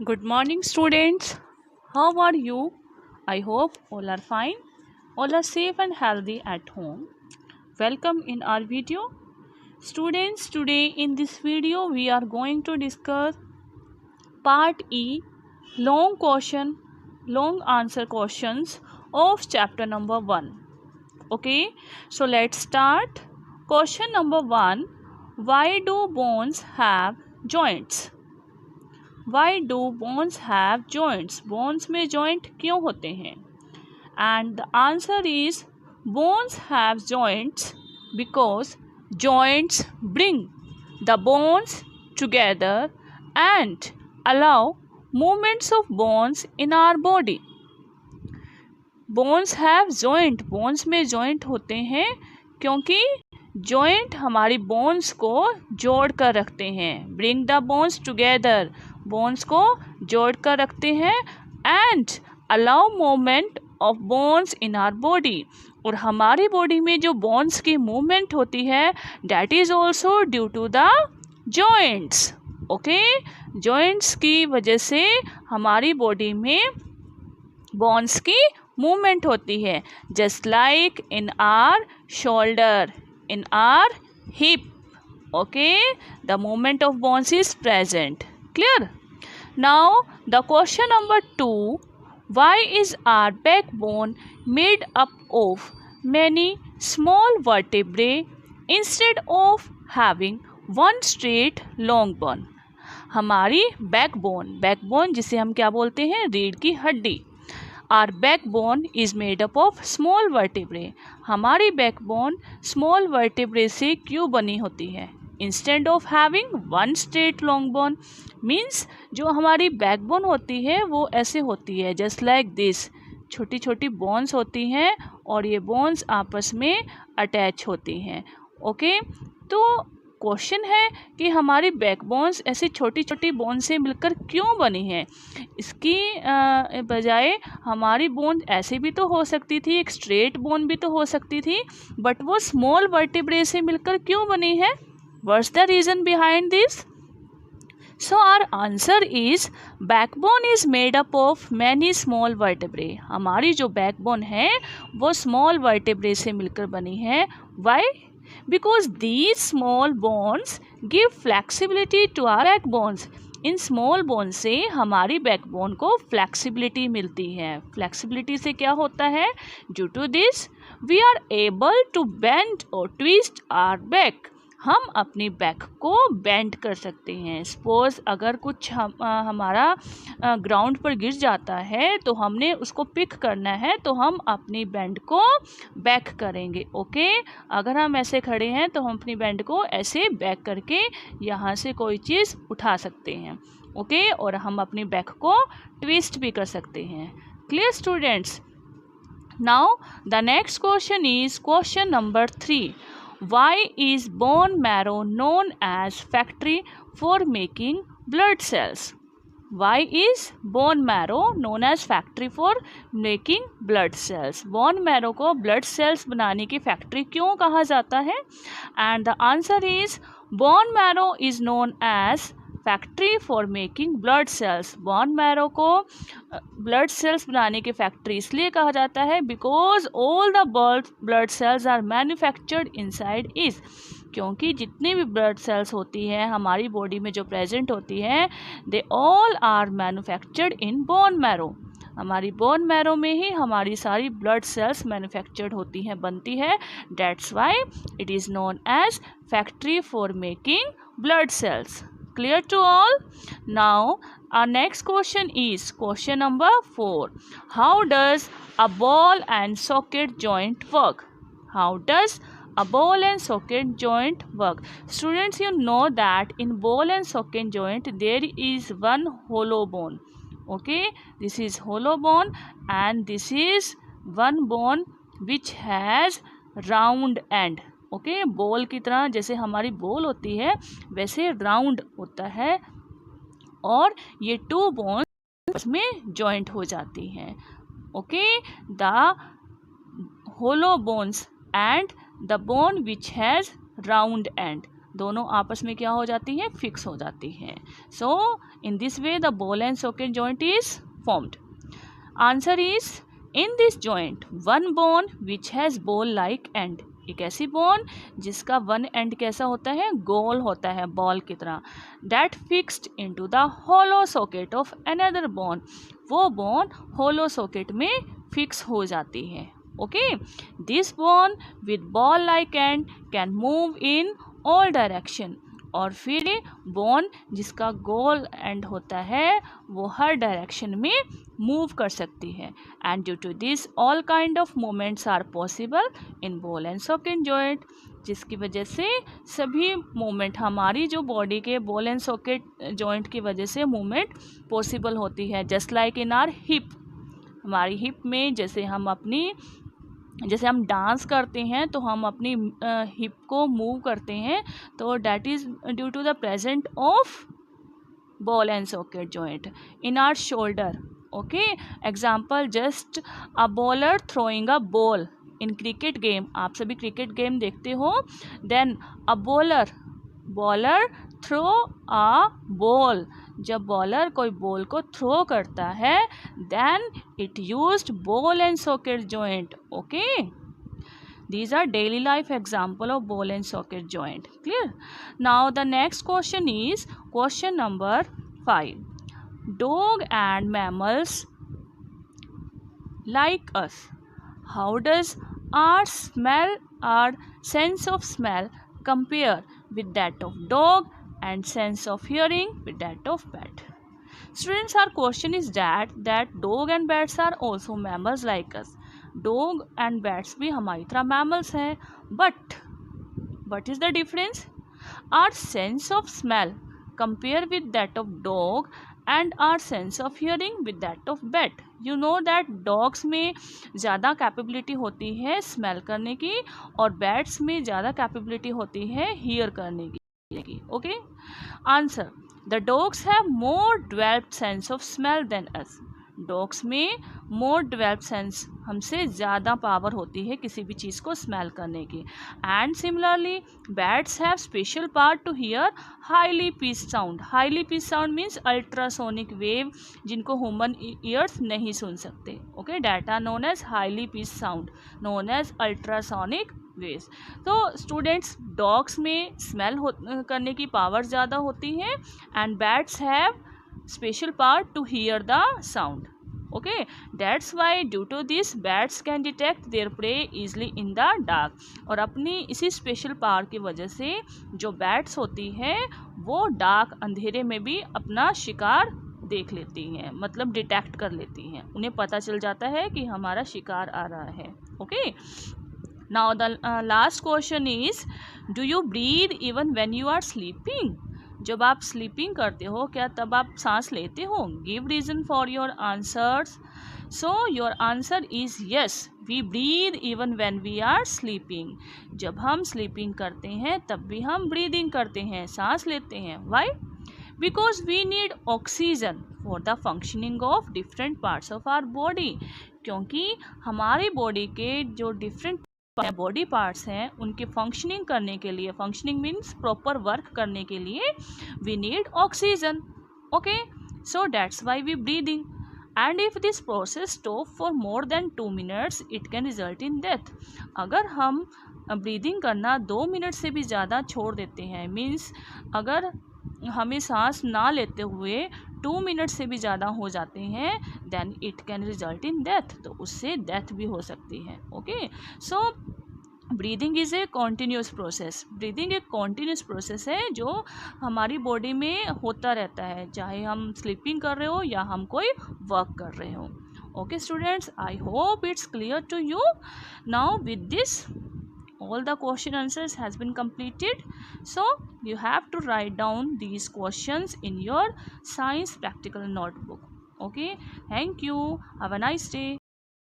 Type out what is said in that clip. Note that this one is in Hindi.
Good morning, students. How are you? I hope all are fine. All are safe and healthy at home. Welcome in our video. Students, today in this video we are going to discuss part E, long answer questions of chapter number 1. Okay, so let's start. Question number 1. Why do bones have joints? Why do bones have joints? Bones में joint क्यों होते हैं? And the answer is bones have joints because joints bring the bones together and allow movements of bones in our body. Bones have joint. Bones में joint होते हैं क्योंकि joint हमारी bones को जोड़ कर रखते हैं. Bring the bones together. Bones को जोड़ कर रखते हैं and allow movement of bones in our body. और हमारी बॉडी में जो बोन्स की मूवमेंट होती है that is also due to the joints. Okay, joints की वजह से हमारी बॉडी में बोन्स की मूवमेंट होती है. Just like in our shoulder, in our hip. Okay, the movement of bones is present. Clear? Now the question number 2. Why is our backbone made up of many small vertebrae instead of having one straight long bone? हमारी बैकबोन जिसे हम क्या बोलते हैं, रीढ़ की हड्डी. Our backbone is made up of small vertebrae. हमारी बैकबोन स्मॉल वर्टेब्रे से क्यों बनी होती है? Instead of having one straight long bone means जो हमारी बैकबोन होती है वो ऐसे होती है जस्ट लाइक दिस. छोटी छोटी बोन्स होती हैं और ये बोन्स आपस में अटैच होती हैं. ओके, तो क्वेश्चन है कि हमारी बैकबोन्स ऐसी छोटी छोटी बोन से मिलकर क्यों बनी है. इसकी बजाय हमारी बोन ऐसे भी तो हो सकती थी, एक स्ट्रेट बोन भी तो हो सकती थी, बट वो स्मॉल वर्टेब्रे से मिलकर क्यों बनी है? What's the reason behind this? So our answer is backbone is made up of many small vertebrae. हमारी जो backbone है वो small vertebrae से मिलकर बनी है. Why? Because these small bones give flexibility to our backbones. In small bone से हमारी बैकबोन को फ्लेक्सिबिलिटी मिलती है. फ्लेक्सिबिलिटी से क्या होता है? Due to this we are able to bend और ट्विस्ट आवर बैक. हम अपनी बैक को बेंड कर सकते हैं. सपोज अगर कुछ हमारा ग्राउंड पर गिर जाता है तो हमने उसको पिक करना है तो हम अपनी बैंड को बैक करेंगे. ओके, अगर हम ऐसे खड़े हैं तो हम अपनी बैंड को ऐसे बैक करके यहाँ से कोई चीज़ उठा सकते हैं. ओके, और हम अपनी बैक को ट्विस्ट भी कर सकते हैं. Clear students? Now the next question is question number 3. Why is bone marrow known as factory for making blood cells? Why is bone marrow known as factory for making blood cells? Bone marrow को blood cells बनाने की फैक्ट्री क्यों कहा जाता है? And the answer is bone marrow is known as factory for making blood cells. Bone marrow को ब्लड सेल्स बनाने की फैक्ट्री इसलिए कहा जाता है because all the blood cells are manufactured inside is. क्योंकि जितनी भी ब्लड सेल्स होती हैं हमारी बॉडी में जो प्रेजेंट होती हैं they all are manufactured in bone marrow. हमारी बोन मैरो में ही हमारी सारी ब्लड सेल्स मैन्युफैक्चर्ड होती हैं, बनती है. That's why it is known as factory for making blood cells. Clear to all? Now our next question is question number 4. How does a ball and socket joint work? How does a ball and socket joint work? Students, you know that in ball and socket joint there is one hollow bone. Okay, this is hollow bone and this is one bone which has round end. Okay, ball की तरह जैसे हमारी बॉल होती है वैसे राउंड होता है और ये टू बोन्स में जॉइंट हो जाती हैं. Okay, the hollow bones and the bone which has round end. दोनों आपस में क्या हो जाती हैं, फिक्स हो जाती हैं. So in this way the ball and socket joint is formed. Answer is in this joint one bone which has ball like end. एक ऐसी बोन जिसका वन एंड कैसा होता है, गोल होता है, बॉल की तरह. That fixed into the hollow socket of another bone. वो बोन होलो सॉकेट में फिक्स हो जाती है. Okay, this bone with ball like and can move in all direction. और फिर बोन जिसका गोल एंड होता है वो हर डायरेक्शन में मूव कर सकती है. And due to this all kind of movements are possible in ball and socket joint. जिसकी वजह से सभी मूवमेंट हमारी जो बॉडी के बॉल एंड सॉकेट जॉइंट की वजह से मूवमेंट पॉसिबल होती है. Just like in are hip. हमारी हिप में जैसे हम डांस करते हैं तो हम अपनी हिप को मूव करते हैं, तो that is due to the present of ball and socket joint in our shoulder. Okay, example just a bowler throwing a ball in cricket game. आप सभी क्रिकेट गेम देखते हो. Then a bowler throw a ball. जब बॉलर कोई बॉल को थ्रो करता है then it used ball and socket joint. Okay, these are daily life example of ball and socket joint. Clear? Now the next question is question number 5. Dog and mammals like us, how does our sense of smell compare with that of dog and sense of hearing with that of bat? Students, our question is that dog and bats are also mammals like us. Dog and bats भी हमारी तरह mammals हैं, but what is the difference? Our sense of smell compare with that of dog and our sense of hearing with that of bat. You know that dogs में ज़्यादा कैपेबिलिटी होती है स्मेल करने की और बैट्स में ज़्यादा कैपेबिलिटी होती है हियर करने की. Okay, answer, the dogs have more developed sense of smell than us. Dogs में मोर डेवलप्ड सेंस, हमसे ज़्यादा पावर होती है किसी भी चीज़ को स्मेल करने की. And similarly bats have special part to hear highly pitched sound. Highly pitched sound means ultrasonic wave जिनको ह्यूमन ईयर्स नहीं सुन सकते. Okay, that are known as highly pitched sound known as ultrasonic waves. तो स्टूडेंट्स, डॉग्स में स्मेल करने की पावर ज़्यादा होती है and bats have special part to hear the sound. Okay, that's why due to this bats can detect their prey easily in the dark. और अपनी इसी स्पेशल पावर की वजह से जो बैट्स होती हैं वो डार्क अंधेरे में भी अपना शिकार देख लेती हैं, मतलब डिटेक्ट कर लेती हैं. उन्हें पता चल जाता है कि हमारा शिकार आ रहा है. Okay, now the last question is, do you breathe even when you are sleeping? जब आप स्लीपिंग करते हो क्या तब आप सांस लेते हो? Give reason for your answers. So your answer is yes, we breathe even when we are sleeping. जब हम स्लीपिंग करते हैं तब भी हम ब्रीदिंग करते हैं, सांस लेते हैं. Why? Because we need oxygen for the functioning of different parts of our body. क्योंकि हमारी बॉडी के जो डिफरेंट बॉडी पार्ट्स हैं उनके फंक्शनिंग करने के लिए, फंक्शनिंग मीन्स प्रॉपर वर्क करने के लिए we need oxygen. Okay, so that's why we breathing. And if this process stop for more than 2 minutes it can result in death. अगर हम ब्रीदिंग करना 2 मिनट से भी ज़्यादा छोड़ देते हैं, मीन्स अगर हमें सांस ना लेते हुए 2 मिनट से भी ज़्यादा हो जाते हैं then it can result in death. तो उससे डेथ भी हो सकती है. Okay, so breathing is a continuous process. Breathing एक कॉन्टीन्यूस प्रोसेस है जो हमारी बॉडी में होता रहता है, चाहे हम स्लीपिंग कर रहे हो या हम कोई वर्क कर रहे हो. Okay students, I hope it's clear to you. Now with this all the question answers has been completed, so you have to write down these questions in your science practical notebook. Okay, thank you, have a nice day.